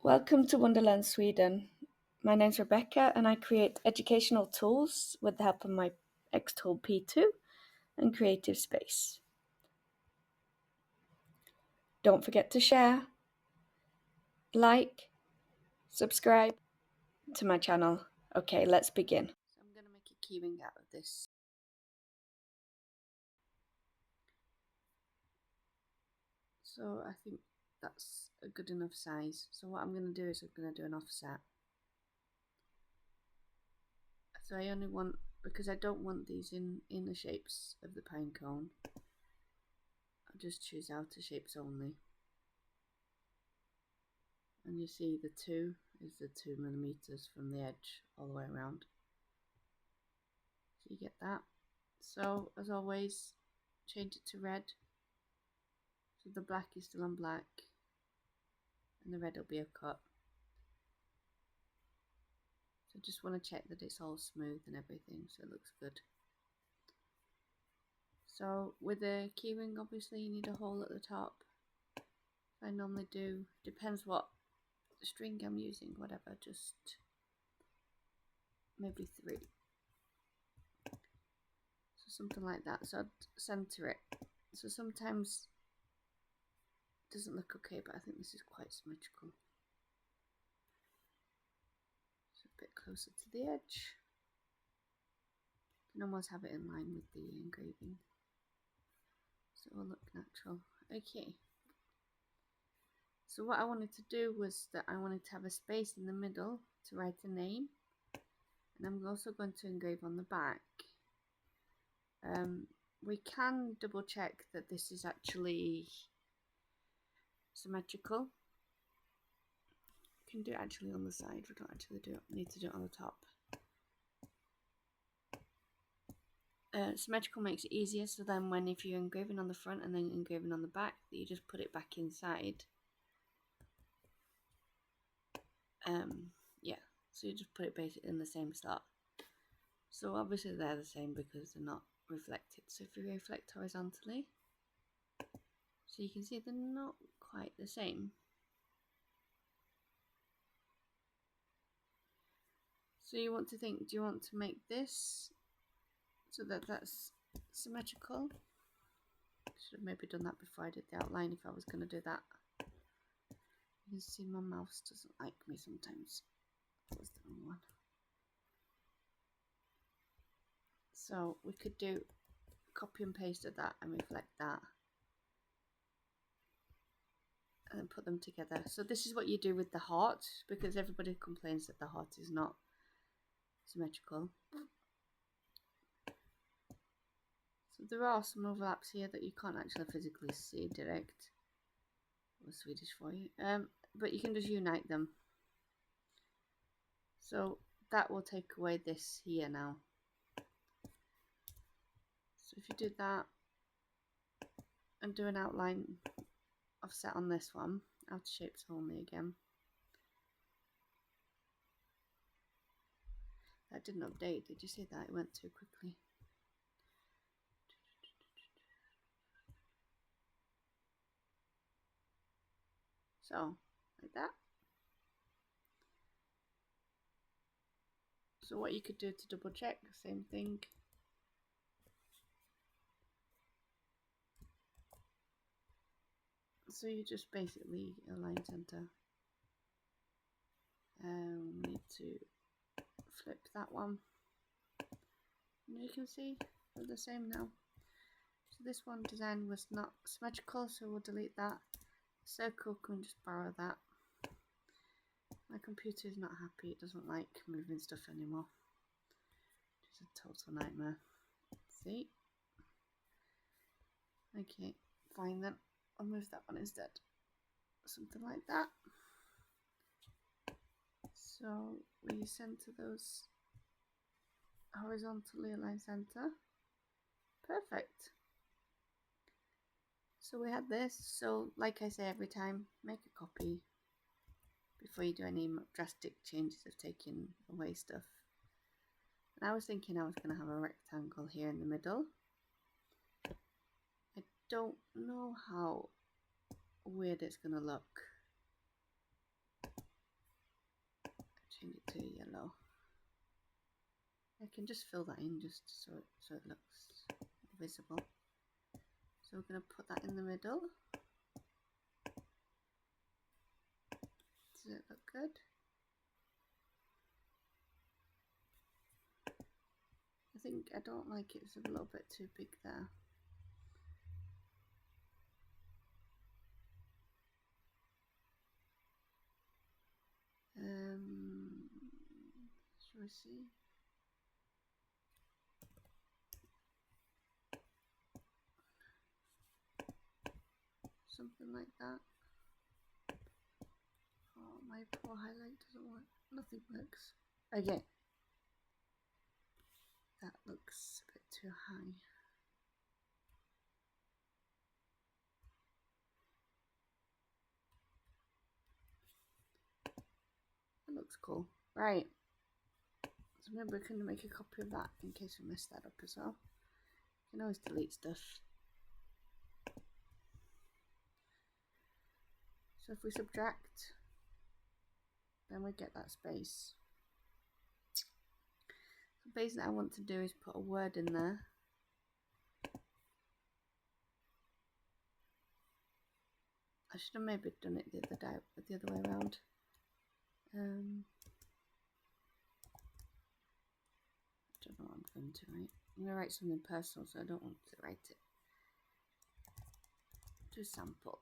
Welcome to Wonderland, Sweden. My name's Rebecca and I create educational tools with the help of my XTools P2 and Creative Space. Don't forget to share, like, subscribe to my channel. Okay, let's begin. So I'm going to make a keyring out of this. So I think that's a good enough size. So what I'm going to do is I'm going to do an offset. So I only want, because I don't want these in the shapes of the pine cone, I'll just choose outer shapes only. And you see the 2 is the 2mm from the edge all the way around. So you get that. So as always, change it to red. So the black is still on black and the red will be a cut. So just want to check that it's all smooth and everything so it looks good. So with a keyring, obviously you need a hole at the top. I normally do, depends what string I'm using, whatever, just maybe 3. So something like that. So I'd center it. So sometimes it doesn't look okay, but I think this is quite symmetrical. So a bit closer to the edge. You can almost have it in line with the engraving. So it will look natural. Okay. So what I wanted to do was that I wanted to have a space in the middle to write a name. And I'm also going to engrave on the back. We can double check that this is actually symmetrical. You can do it actually on the side. We don't actually need to do it on the top. Symmetrical makes it easier, so then if you're engraving on the front and then engraving on the back, you just put it back inside. Yeah, so you just put it basically in the same slot. So obviously they're the same because they're not reflected. So if you reflect horizontally, so you can see they're not quite the same. So you want to think, do you want to make this so that that's symmetrical? Should have maybe done that before I did the outline if I was going to do that. You can see my mouse doesn't like me sometimes. That was the wrong one. So we could do copy and paste of that and reflect that. And then put them together. So this is what you do with the heart, because everybody complains that the heart is not symmetrical. So there are some overlaps here that you can't actually physically see direct. Or Swedish for you. But you can just unite them. So that will take away this here now. So if you do that and do an outline offset on this one, outer shapes only again. That didn't update, did you see that? It went too quickly. So, like that. So what you could do to double check, same thing. So you just basically align center. We need to flip that one. And you can see they're the same now. So this one design was not symmetrical, so we'll delete that. Circle, can just borrow that. My computer is not happy, it doesn't like moving stuff anymore. It's a total nightmare. See? Okay, fine then. I'll move that one instead. Something like that. So we center those horizontally, align center. Perfect. So we had this. So like I say every time, make a copy before you do any drastic changes of taking away stuff. And I was thinking I was going to have a rectangle here in the middle. I don't know how weird it's going to look. change it to yellow. I can just fill that in just so it looks visible. So we're going to put that in the middle. Does it look good? I think I don't like it, it's a little bit too big there. Shall we see? Something like that. Oh, my poor highlight doesn't work. Nothing works. Okay. That looks a bit too high. That looks cool. Right. So maybe we can make a copy of that in case we mess that up as well. You can always delete stuff. So if we subtract, then we get that space. So basically I want to do is put a word in there. I should have maybe done it the other way around. I don't know what I'm going to write. I'm going to write something personal, so I don't want to write it. To sample.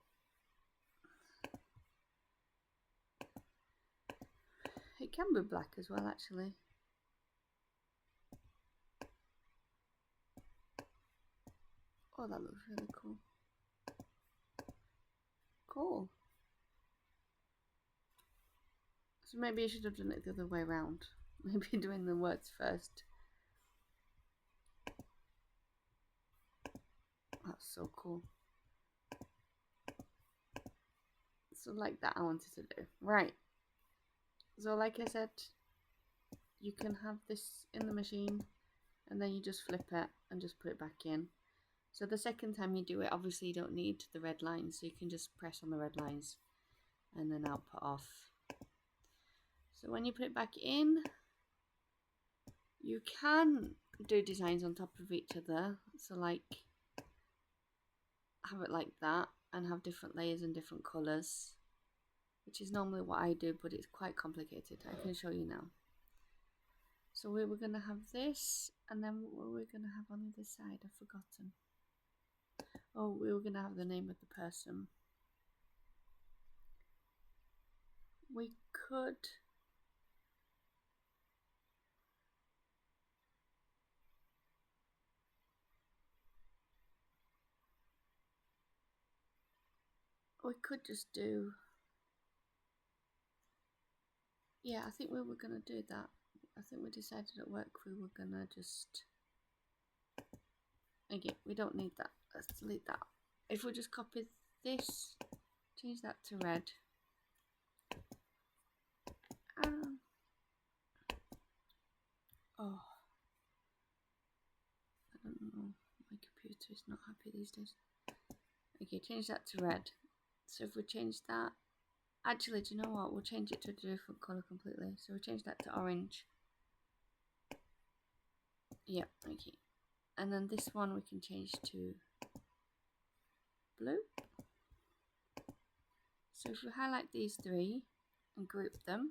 It can be black as well, actually. Oh, that looks really cool. Cool. So maybe I should have done it the other way around. Maybe doing the words first. That's so cool. So like that I wanted to do. Right. So like I said, you can have this in the machine and then you just flip it and just put it back in. So the second time you do it, obviously you don't need the red lines, so you can just press on the red lines and then output off. So when you put it back in, you can do designs on top of each other. So like have it like that and have different layers and different colours, which is normally what I do, but it's quite complicated. I can show you now. So we were going to have this, and then what were we going to have on the other side? I've forgotten. Oh, we were going to have the name of the person. We could just do, yeah, I think we were going to do that. I think we decided at work we were going to just, okay, we don't need that. Let's delete that. If we just copy this, change that to red. Oh, I don't know. My computer is not happy these days. Okay, change that to red. So if we change that, actually, do you know what? We'll change it to a different colour completely. So we'll change that to orange. Yep, okay. And then this one we can change to blue. So if we highlight these three and group them.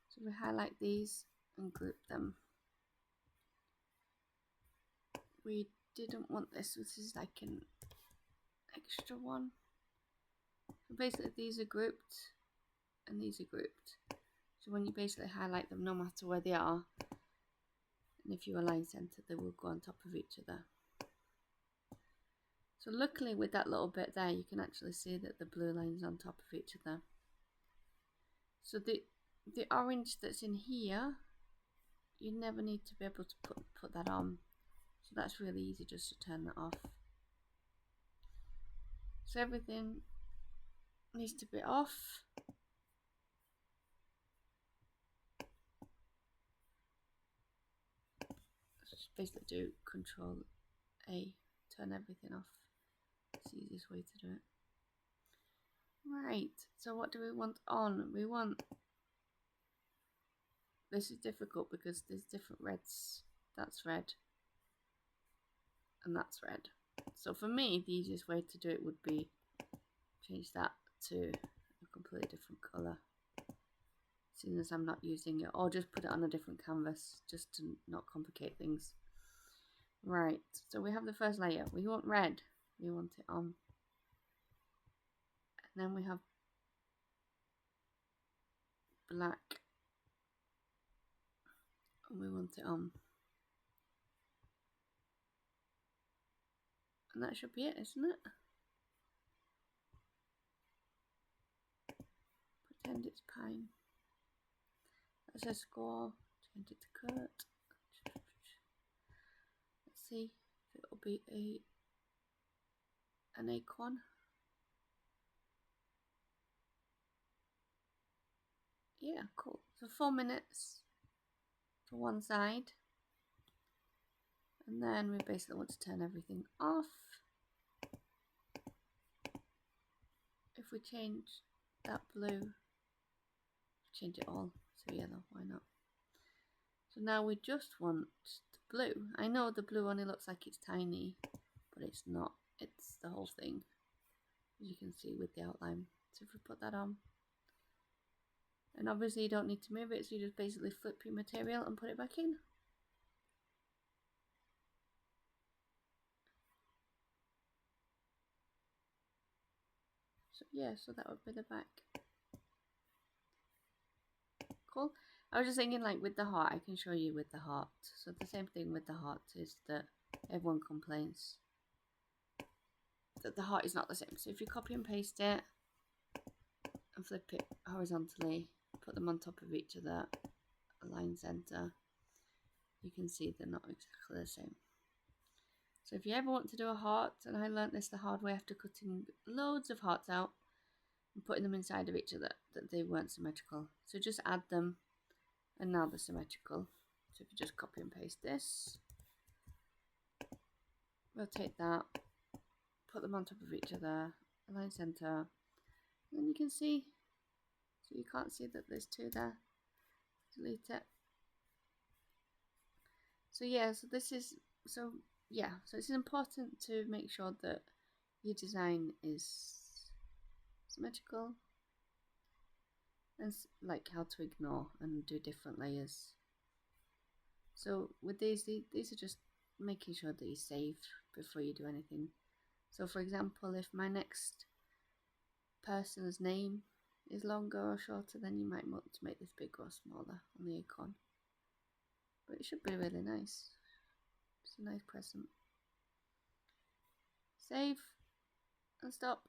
So we highlight these and group them. We didn't want this. This is like an extra one. So basically these are grouped and these are grouped. So when you basically highlight them, no matter where they are, and if you align center, they will go on top of each other. So luckily with that little bit there, you can actually see that the blue line's on top of each other. So the orange that's in here, you never need to be able to put that on. So that's really easy just to turn that off. So everything needs to be off. Just basically do Control A, turn everything off. It's the easiest way to do it. Right, so what do we want on? We want this is difficult because there's different reds. That's red and that's red. So for me, the easiest way to do it would be change that to a completely different colour, seeing as I'm not using it, or just put it on a different canvas just to not complicate things. Right, so we have the first layer. We want red, we want it on, and then we have black, and we want it on. And that should be it, isn't it? Pretend it's pine. That's a score. Change it to Kurt. Let's see if it'll be an acorn. Yeah, cool. So 4 minutes for one side. And then we basically want to turn everything off. If we change that blue, change it all to yellow, why not? So now we just want the blue. I know the blue only looks like it's tiny, but it's not. It's the whole thing, as you can see with the outline. So if we put that on, and obviously you don't need to move it, so you just basically flip your material and put it back in. So yeah, so that would be the back. Cool. I was just thinking, like with the heart, I can show you with the heart. So the same thing with the heart is that everyone complains that the heart is not the same. So if you copy and paste it and flip it horizontally, put them on top of each other, align center, you can see they're not exactly the same. So if you ever want to do a heart, and I learnt this the hard way after cutting loads of hearts out and putting them inside of each other, that they weren't symmetrical. So just add them, and now they're symmetrical. So if you just copy and paste this, rotate that, put them on top of each other, align center, and then you can see, so you can't see that there's two there, delete it. So yeah, so this is, so yeah, so it's important to make sure that your design is symmetrical, and like how to ignore and do different layers. So with these are just making sure that you save before you do anything. So for example, if my next person's name is longer or shorter, then you might want to make this bigger or smaller on the icon. But it should be really nice. It's a nice present. Save and stop.